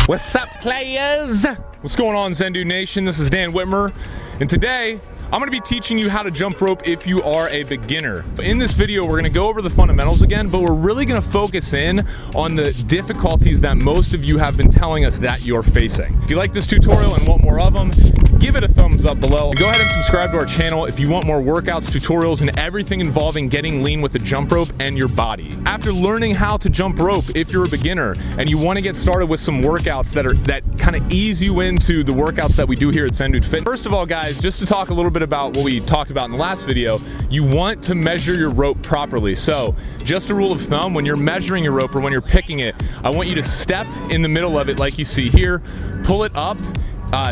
What's up, players? What's going on, Zendu Nation? This is Dan Whitmer, and today I'm going to be teaching you how to jump rope if you are a beginner. In this video, we're going to go over the fundamentals again, but we're really going to focus in on the difficulties that most of you have been telling us that you're facing. If you like this tutorial and want more of them, give it a thumbs up below. And go ahead and subscribe to our channel if you want more workouts, tutorials, and everything involving getting lean with a jump rope and your body. After learning how to jump rope, if you're a beginner and you want to get started with some workouts that kind of ease you into the workouts that we do here at Zendu Fit. First of all, guys, just to talk a little bit about what we talked about in the last video, you want to measure your rope properly. So just a rule of thumb, when you're measuring your rope or when you're picking it, I want you to step in the middle of it like you see here, pull it up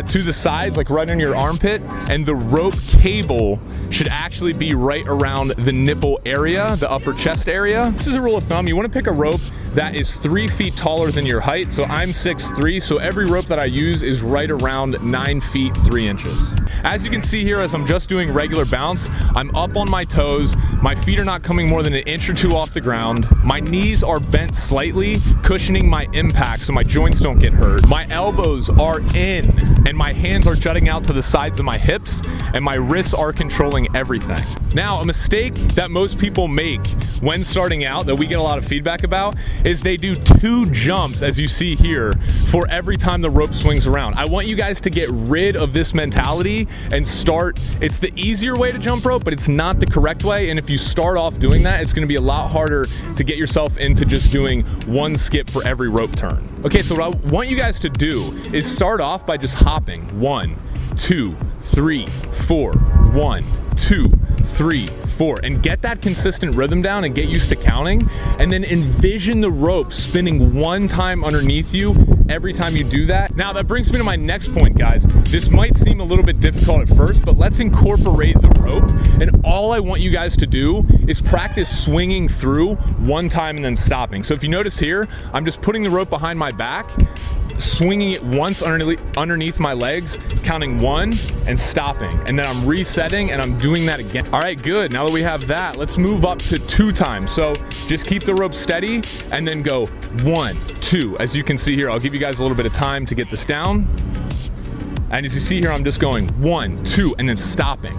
to the sides, like right under your armpit, and the rope cable should actually be right around the nipple area, the upper chest area. This is a rule of thumb. You want to pick a rope that is 3 feet taller than your height. So I'm 6'3", so every rope that I use is right around 9 feet 3 inches. As you can see here, as I'm just doing regular bounce, I'm up on my toes, my feet are not coming more than an inch or two off the ground, my knees are bent slightly, cushioning my impact so my joints don't get hurt, my elbows are in, and my hands are jutting out to the sides of my hips, and my wrists are controlling everything. Now, a mistake that most people make when starting out, that we get a lot of feedback about, is they do 2 jumps, as you see here, for every time the rope swings around. I want you guys to get rid of this mentality and start. It's the easier way to jump rope, but it's not the correct way, and if you start off doing that, it's going to be a lot harder to get yourself into just doing 1 skip for every rope turn. Okay, so what I want you guys to do is start off by just hopping 1, 2, 3, 4, 1, 2, 3, 4, and get that consistent rhythm down and get used to counting, and then envision the rope spinning 1 time underneath you every time you do that. Now that brings me to my next point, guys. This might seem a little bit difficult at first, but let's incorporate the rope, and all I want you guys to do is practice swinging through 1 time and then stopping. So if you notice here, I'm just putting the rope behind my back, swinging it once underneath my legs, counting 1 and stopping, and then I'm resetting and I'm doing that again. All right, good. Now that we have that, let's move up to 2 times. So just keep the rope steady and then go 1, 2. As you can see here, I'll give you guys a little bit of time to get this down. And as you see here, I'm just going 1, 2, and then stopping.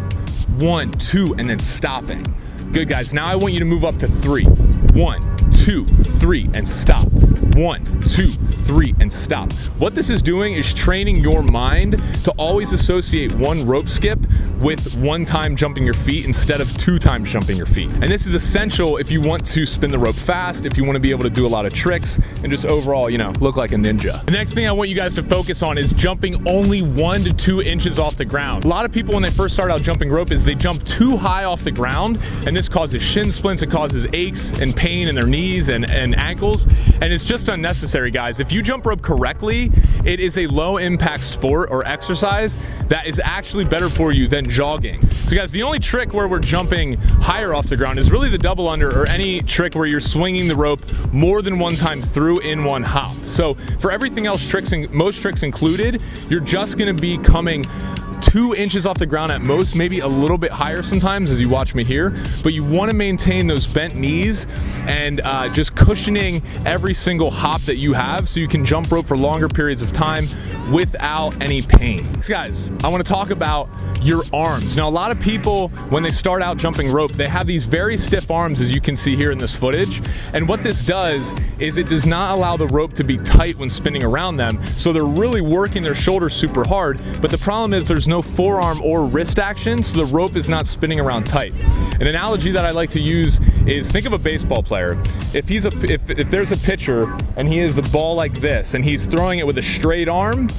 1, 2, and then stopping. Good, guys. Now I want you to move up to 3. 1, 2, 3, and stop. 1, 2, 3, and stop. What this is doing is training your mind to always associate 1 rope skip with 1 time jumping your feet instead of 2 times jumping your feet. And this is essential if you want to spin the rope fast, if you want to be able to do a lot of tricks, and just overall, you know, look like a ninja. The next thing I want you guys to focus on is jumping only 1 to 2 inches off the ground. A lot of people, when they first start out jumping rope, is they jump too high off the ground, and this causes shin splints, it causes aches and pain in their knees and ankles, and it's just unnecessary, guys. If you jump rope correctly, it is a low impact sport or exercise that is actually better for you than jogging. So guys, the only trick where we're jumping higher off the ground is really the double under, or any trick where you're swinging the rope more than 1 time through in 1 hop. So for everything else, most tricks included, you're just going to be coming 2 inches off the ground at most, maybe a little bit higher sometimes as you watch me here, but you want to maintain those bent knees and just cushioning every single hop that you have so you can jump rope for longer periods of time without any pain. So guys, I want to talk about your arms. Now, a lot of people, when they start out jumping rope, they have these very stiff arms, as you can see here in this footage, and what this does is it does not allow the rope to be tight when spinning around them, so they're really working their shoulders super hard, but the problem is there's no forearm or wrist action, so the rope is not spinning around tight. An analogy that I like to use is, think of a baseball player. If there's a pitcher and he has the ball like this and he's throwing it with a straight arm,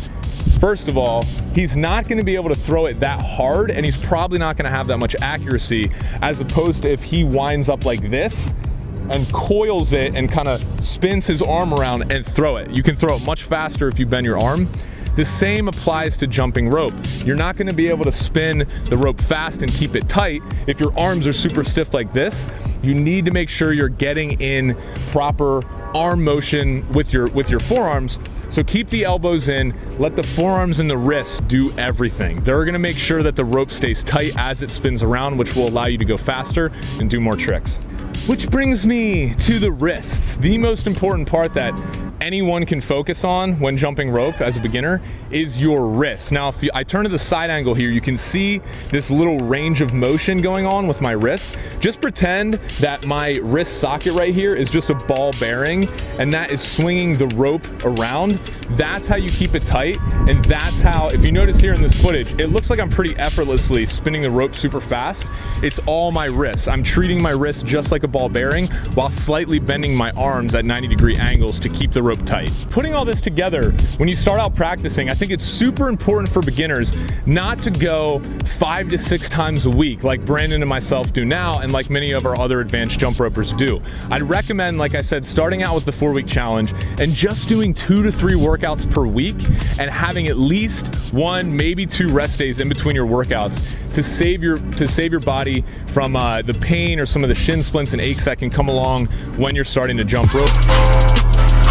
first of all, he's not going to be able to throw it that hard, and he's probably not going to have that much accuracy, as opposed to if he winds up like this and coils it and kind of spins his arm around and throw it. You can throw it much faster if you bend your arm. The same applies to jumping rope. You're not going to be able to spin the rope fast and keep it tight if your arms are super stiff like this. You need to make sure you're getting in proper arm motion with your forearms. So keep the elbows in, let the forearms and the wrists do everything. They're gonna make sure that the rope stays tight as it spins around, which will allow you to go faster and do more tricks. Which brings me to the wrists, the most important part that anyone can focus on when jumping rope as a beginner is your wrist. Now, if I turn to the side angle here, you can see this little range of motion going on with my wrist. Just pretend that my wrist socket right here is just a ball bearing, and that is swinging the rope around. That's how you keep it tight, and that's how, if you notice here in this footage, it looks like I'm pretty effortlessly spinning the rope super fast. It's all my wrists. I'm treating my wrist just like a ball bearing while slightly bending my arms at 90-degree angles to keep the rope tight. Putting all this together, when you start out practicing, I think it's super important for beginners not to go 5 to 6 times a week like Brandon and myself do now, and like many of our other advanced jump ropers do. I'd recommend, like I said, starting out with the 4-week challenge and just doing 2 to 3 workouts per week and having at least 1, maybe 2 rest days in between your workouts to save your body from the pain or some of the shin splints and aches that can come along when you're starting to jump rope.